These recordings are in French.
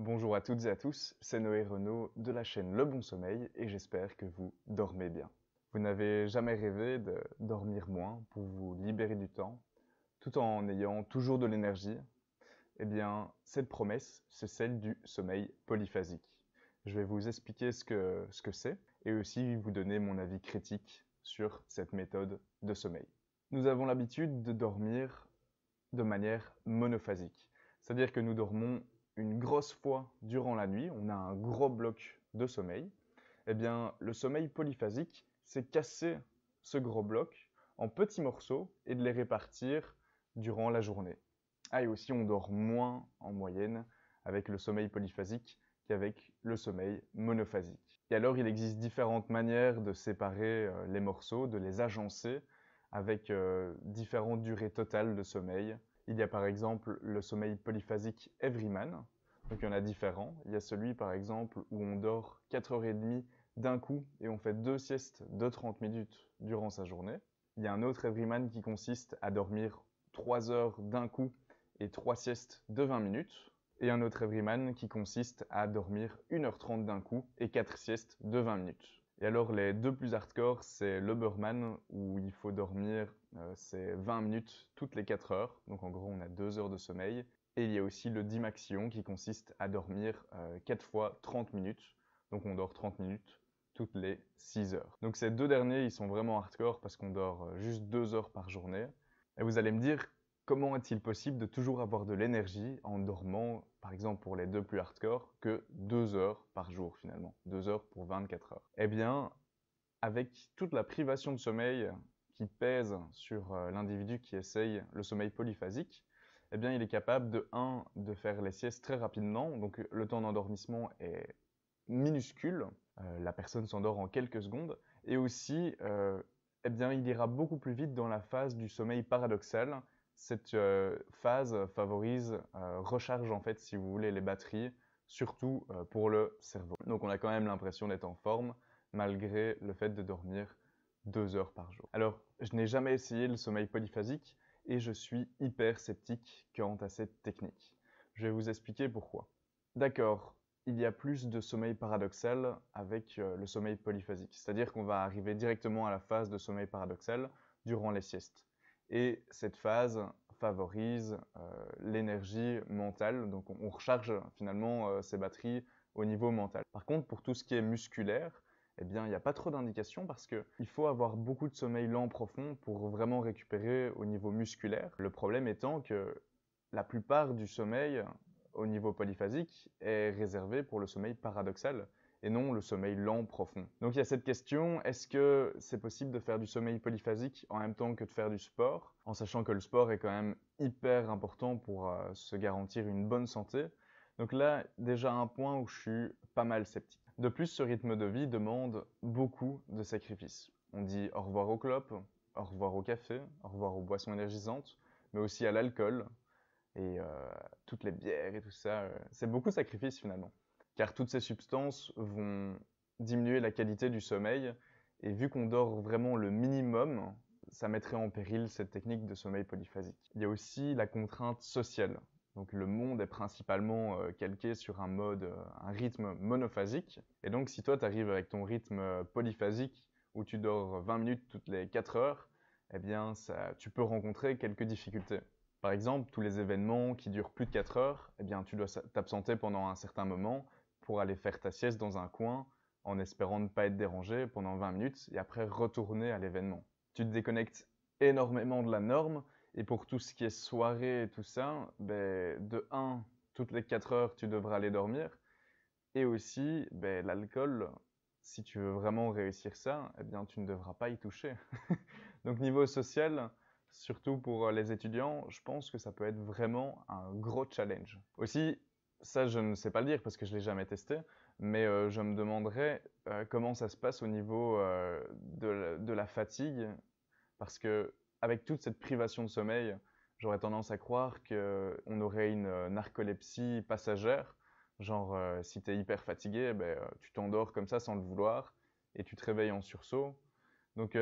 Bonjour à toutes et à tous, c'est Noé Renaud de la chaîne Le Bon Sommeil et j'espère que vous dormez bien. Vous n'avez jamais rêvé de dormir moins pour vous libérer du temps, tout en ayant toujours de l'énergie? Eh bien, cette promesse, c'est celle du sommeil polyphasique. Je vais vous expliquer ce que c'est et aussi vous donner mon avis critique sur cette méthode de sommeil. Nous avons l'habitude de dormir de manière monophasique. C'est-à-dire que nous dormons une grosse fois durant la nuit, on a un gros bloc de sommeil. Eh bien, le sommeil polyphasique, c'est casser ce gros bloc en petits morceaux et de les répartir durant la journée. Ah, et aussi, on dort moins en moyenne avec le sommeil polyphasique qu'avec le sommeil monophasique. Et alors, il existe différentes manières de séparer les morceaux, de les agencer avec différentes durées totales de sommeil. Il y a par exemple le sommeil polyphasique Everyman, donc il y en a différents. Il y a celui par exemple où on dort 4h30 d'un coup et on fait 2 siestes de 30 minutes durant sa journée. Il y a un autre Everyman qui consiste à dormir 3 heures d'un coup et 3 siestes de 20 minutes. Et un autre Everyman qui consiste à dormir 1h30 d'un coup et 4 siestes de 20 minutes. Et alors les deux plus hardcore, c'est le Burman où il faut dormir c'est 20 minutes toutes les 4 heures. Donc en gros, on a 2 heures de sommeil. Et il y a aussi le Dimaxion qui consiste à dormir 4 fois 30 minutes. Donc on dort 30 minutes toutes les 6 heures. Donc ces deux derniers, ils sont vraiment hardcore parce qu'on dort juste 2 heures par journée. Et vous allez me dire, comment est-il possible de toujours avoir de l'énergie en dormant, par exemple pour les deux plus hardcore, que 2 heures par jour finalement, 2 heures pour 24 heures? Eh bien, avec toute la privation de sommeil qui pèse sur l'individu qui essaye le sommeil polyphasique, eh bien il est capable de faire les siestes très rapidement, donc le temps d'endormissement est minuscule, la personne s'endort en quelques secondes, et aussi eh bien, il ira beaucoup plus vite dans la phase du sommeil paradoxal. Cette phase favorise, recharge en fait, si vous voulez, les batteries, surtout pour le cerveau. Donc on a quand même l'impression d'être en forme, malgré le fait de dormir 2 heures par jour. Alors, je n'ai jamais essayé le sommeil polyphasique et je suis hyper sceptique quant à cette technique. Je vais vous expliquer pourquoi. D'accord, il y a plus de sommeil paradoxal avec le sommeil polyphasique. C'est-à-dire qu'on va arriver directement à la phase de sommeil paradoxal durant les siestes. Et cette phase favorise l'énergie mentale, donc on recharge finalement ses batteries au niveau mental. Par contre, pour tout ce qui est musculaire, eh bien, il n'y a pas trop d'indications parce qu'il faut avoir beaucoup de sommeil lent profond pour vraiment récupérer au niveau musculaire. Le problème étant que la plupart du sommeil au niveau polyphasique est réservé pour le sommeil paradoxal et non le sommeil lent profond. Donc il y a cette question, est-ce que c'est possible de faire du sommeil polyphasique en même temps que de faire du sport, en sachant que le sport est quand même hyper important pour se garantir une bonne santé. Donc là, déjà un point où je suis pas mal sceptique. De plus, ce rythme de vie demande beaucoup de sacrifices. On dit au revoir aux clopes, au revoir au café, au revoir aux boissons énergisantes, mais aussi à l'alcool et toutes les bières et tout ça. C'est beaucoup de sacrifices finalement. Car toutes ces substances vont diminuer la qualité du sommeil et vu qu'on dort vraiment le minimum, ça mettrait en péril cette technique de sommeil polyphasique. Il y a aussi la contrainte sociale. Donc le monde est principalement calqué sur un rythme monophasique. Et donc si toi tu arrives avec ton rythme polyphasique où tu dors 20 minutes toutes les 4 heures, eh bien tu peux rencontrer quelques difficultés. Par exemple, tous les événements qui durent plus de 4 heures, eh bien tu dois t'absenter pendant un certain moment pour aller faire ta sieste dans un coin en espérant ne pas être dérangé pendant 20 minutes et après retourner à l'événement. Tu te déconnectes énormément de la norme. Et pour tout ce qui est soirée et tout ça, de 1, toutes les 4 heures, tu devras aller dormir. Et aussi, l'alcool, si tu veux vraiment réussir ça, eh bien, tu ne devras pas y toucher. Donc niveau social, surtout pour les étudiants, je pense que ça peut être vraiment un gros challenge. Aussi, ça je ne sais pas le dire parce que je ne l'ai jamais testé, mais je me demanderais comment ça se passe au niveau de la fatigue, parce que avec toute cette privation de sommeil, j'aurais tendance à croire qu'on aurait une narcolepsie passagère. Genre, si tu es hyper fatigué, tu t'endors comme ça sans le vouloir et tu te réveilles en sursaut. Donc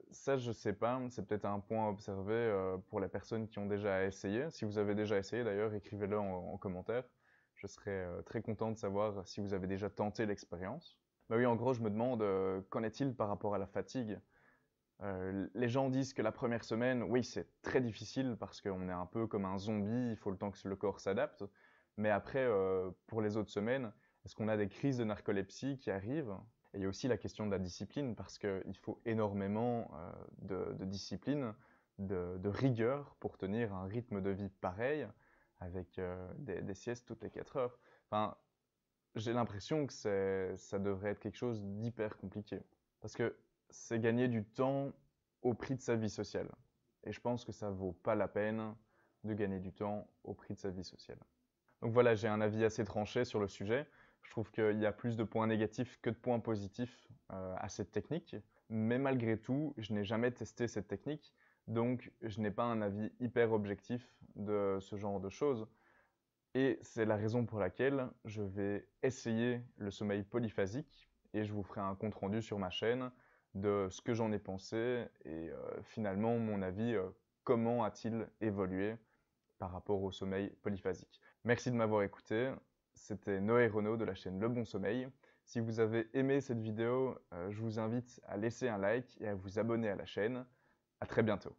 ça, je sais pas, c'est peut-être un point à observer pour les personnes qui ont déjà essayé. Si vous avez déjà essayé d'ailleurs, écrivez-le en commentaire. Je serais très content de savoir si vous avez déjà tenté l'expérience. Bah oui, en gros, je me demande qu'en est-il par rapport à la fatigue? Les gens disent que la première semaine, oui, c'est très difficile parce qu'on est un peu comme un zombie, il faut le temps que le corps s'adapte. Mais après, pour les autres semaines, est-ce qu'on a des crises de narcolepsie qui arrivent? Et il y a aussi la question de la discipline parce qu'il faut énormément de discipline, de rigueur pour tenir un rythme de vie pareil avec des siestes toutes les 4 heures. Enfin, j'ai l'impression que ça devrait être quelque chose d'hyper compliqué. Parce que c'est gagner du temps au prix de sa vie sociale. Et je pense que ça vaut pas la peine de gagner du temps au prix de sa vie sociale. Donc voilà, j'ai un avis assez tranché sur le sujet. Je trouve qu'il y a plus de points négatifs que de points positifs à cette technique. Mais malgré tout, je n'ai jamais testé cette technique. Donc je n'ai pas un avis hyper objectif de ce genre de choses. Et c'est la raison pour laquelle je vais essayer le sommeil polyphasique et je vous ferai un compte-rendu sur ma chaîne de ce que j'en ai pensé et finalement mon avis, comment a-t-il évolué par rapport au sommeil polyphasique. Merci de m'avoir écouté, c'était Noé Renaud de la chaîne Le Bon Sommeil. Si vous avez aimé cette vidéo, je vous invite à laisser un like et à vous abonner à la chaîne. À très bientôt.